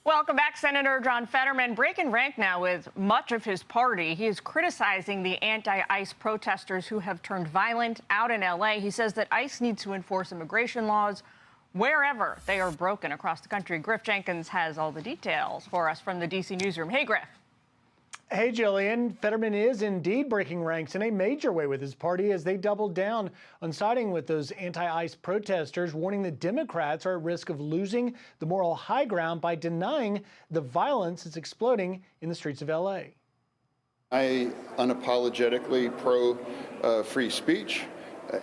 Welcome back, Senator John Fetterman. Breaking rank now with much of his party. He is criticizing the anti-ICE protesters who have turned violent out in L.A. He says that ICE needs to enforce immigration laws wherever they are broken across the country. Griff Jenkins has all the details for us from the D.C. newsroom. Hey, Griff. Hey, Jillian. Fetterman is indeed breaking ranks in a major way with his party as they doubled down on siding with those anti-ICE protesters, warning that Democrats are at risk of losing the moral high ground by denying the violence that's exploding in the streets of L.A. I unapologetically pro free speech,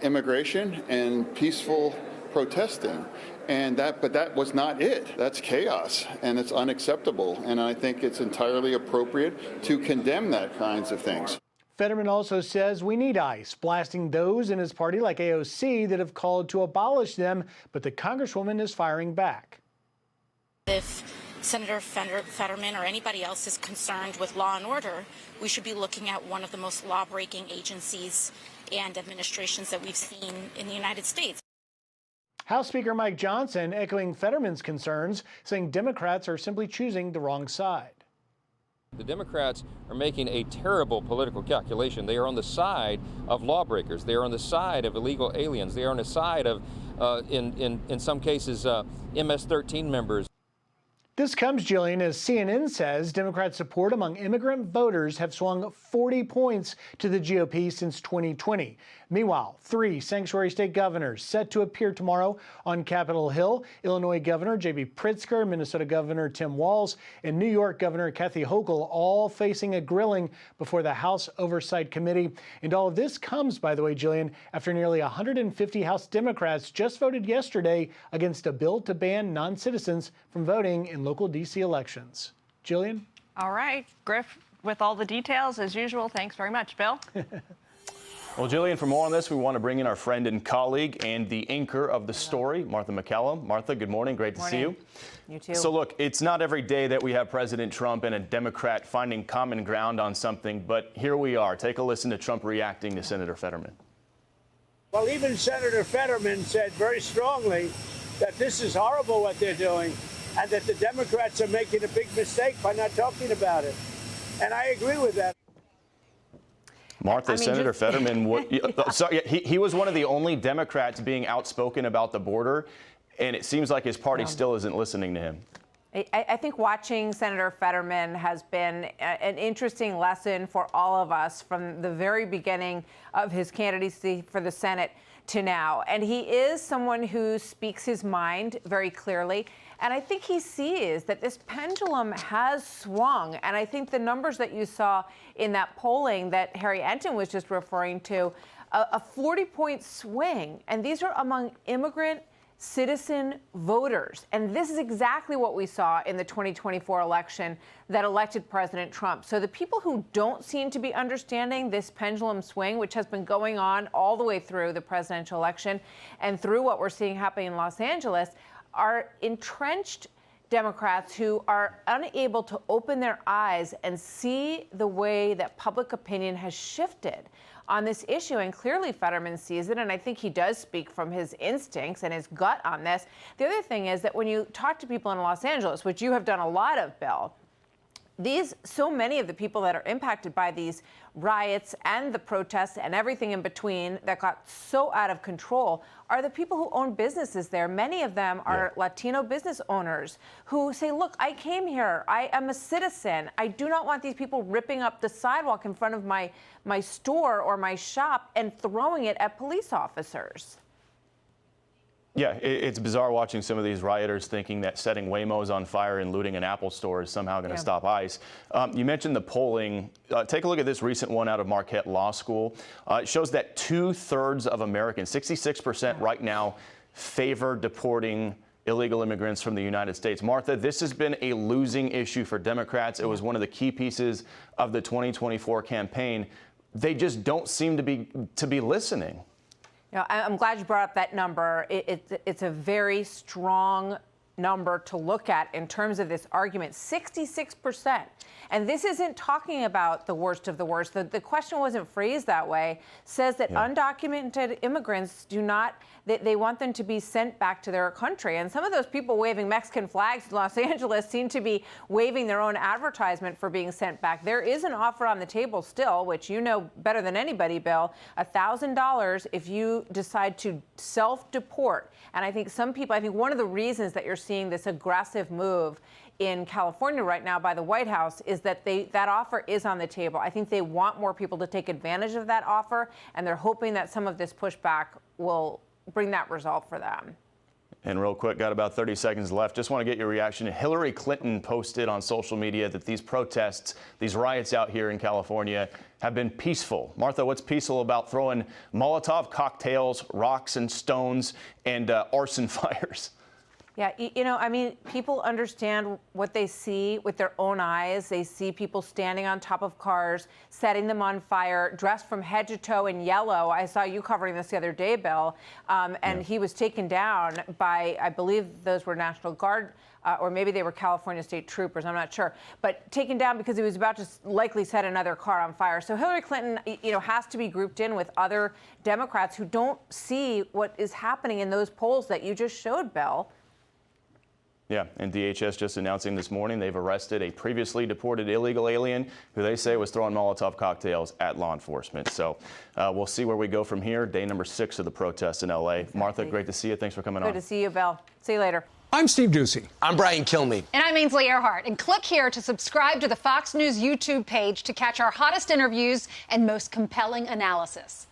immigration, and peaceful protesting. But that was not it. That's chaos, and it's unacceptable. And I think it's entirely appropriate to condemn that kinds of things. Fetterman also says we need ICE, blasting those in his party like AOC that have called to abolish them, but the Congresswoman is firing back. If Senator Fetterman or anybody else is concerned with law and order, we should be looking at one of the most law-breaking agencies and administrations that we've seen in the United States. House Speaker Mike Johnson echoing Fetterman's concerns, saying Democrats are simply choosing the wrong side. The Democrats are making a terrible political calculation. They are on the side of lawbreakers. They are on the side of illegal aliens. They are on the side of, in some cases, MS-13 members. This comes, Jillian, as CNN says Democrat support among immigrant voters have swung 40 points to the GOP since 2020. Meanwhile, 3 sanctuary state governors set to appear tomorrow on Capitol Hill. Illinois Governor J.B. Pritzker, Minnesota Governor Tim Walz, and New York Governor Kathy Hochul all facing a grilling before the House Oversight Committee. And all of this comes, by the way, Jillian, after nearly 150 House Democrats just voted yesterday against a bill to ban non-citizens from voting in local D.C. elections. Jillian? All right, Griff, with all the details, as usual, thanks very much. Bill? Well, Jillian, for more on this, we want to bring in our friend and colleague and the anchor of the story, Martha MacCallum. Martha, good morning. Great to see you. You too. So, look, it's not every day that we have President Trump and a Democrat finding common ground on something, but here we are. Take a listen to Trump reacting to Senator Fetterman. Well, even Senator Fetterman said very strongly that this is horrible what they're doing and that the Democrats are making a big mistake by not talking about it. And I agree with that. Martha, Senator Fetterman, he was one of the only Democrats being outspoken about the border, and it seems like his party still isn't listening to him. I think watching Senator Fetterman has been an interesting lesson for all of us from the very beginning of his candidacy for the Senate to now. And he is someone who speaks his mind very clearly. And I think he sees that this pendulum has swung. And I think the numbers that you saw in that polling that Harry Enton was just referring to, a 40-point swing. And these are among immigrant citizen voters. And this is exactly what we saw in the 2024 election that elected President Trump. So the people who don't seem to be understanding this pendulum swing, which has been going on all the way through the presidential election and through what we're seeing happening in Los Angeles, are entrenched Democrats who are unable to open their eyes and see the way that public opinion has shifted on this issue. And clearly Fetterman sees it, and I think he does speak from his instincts and his gut on this. The other thing is that when you talk to people in Los Angeles, which you have done a lot of, Bill, so many of the people that are impacted by these riots and the protests and everything in between that got so out of control are the people who own businesses there. Many of them are Latino business owners who say, look, I came here. I am a citizen. I do not want these people ripping up the sidewalk in front of my store or my shop and throwing it at police officers. Yeah, it's bizarre watching some of these rioters thinking that setting Waymos on fire and looting an Apple store is somehow going to stop ICE. You mentioned the polling. Take a look at this recent one out of Marquette Law School. It shows that 2/3 of Americans, 66% right now, favor deporting illegal immigrants from the United States. Martha, this has been a losing issue for Democrats. It was one of the key pieces of the 2024 campaign. They just don't seem to be listening. You know, I'm glad you brought up that number. It's a very strong number to look at in terms of this argument, 66%. And this isn't talking about the worst of the worst. The question wasn't phrased that way. Says that undocumented immigrants do not, they want them to be sent back to their country. And some of those people waving Mexican flags in Los Angeles seem to be waving their own advertisement for being sent back. There is an offer on the table still, which you know better than anybody, Bill, $1,000 if you decide to self-deport. And I think one of the reasons that you're seeing this aggressive move in California right now by the White House is that that offer is on the table. I think they want more people to take advantage of that offer, and they're hoping that some of this pushback will bring that result for them. And real quick, got about 30 seconds left. Just want to get your reaction. Hillary Clinton posted on social media that these protests, these riots out here in California have been peaceful. Martha, what's peaceful about throwing Molotov cocktails, rocks and stones, and arson fires? Yeah, you know, I mean, people understand what they see with their own eyes. They see people standing on top of cars, setting them on fire, dressed from head to toe in yellow. I saw you covering this the other day, Bill, and he was taken down by, I believe those were National Guard, or maybe they were California State Troopers, I'm not sure, but taken down because he was about to likely set another car on fire. So Hillary Clinton, you know, has to be grouped in with other Democrats who don't see what is happening in those polls that you just showed, Bill. Yeah, and DHS just announcing this morning they've arrested a previously deported illegal alien who they say was throwing Molotov cocktails at law enforcement. So we'll see where we go from here. Day number 6 of the protests in L.A. Exactly. Martha, great to see you. Thanks for coming on. Good to see you, Bill. See you later. I'm Steve Ducey. I'm Brian Kilmeade. And I'm Ainsley Earhart. And click here to subscribe to the Fox News YouTube page to catch our hottest interviews and most compelling analysis.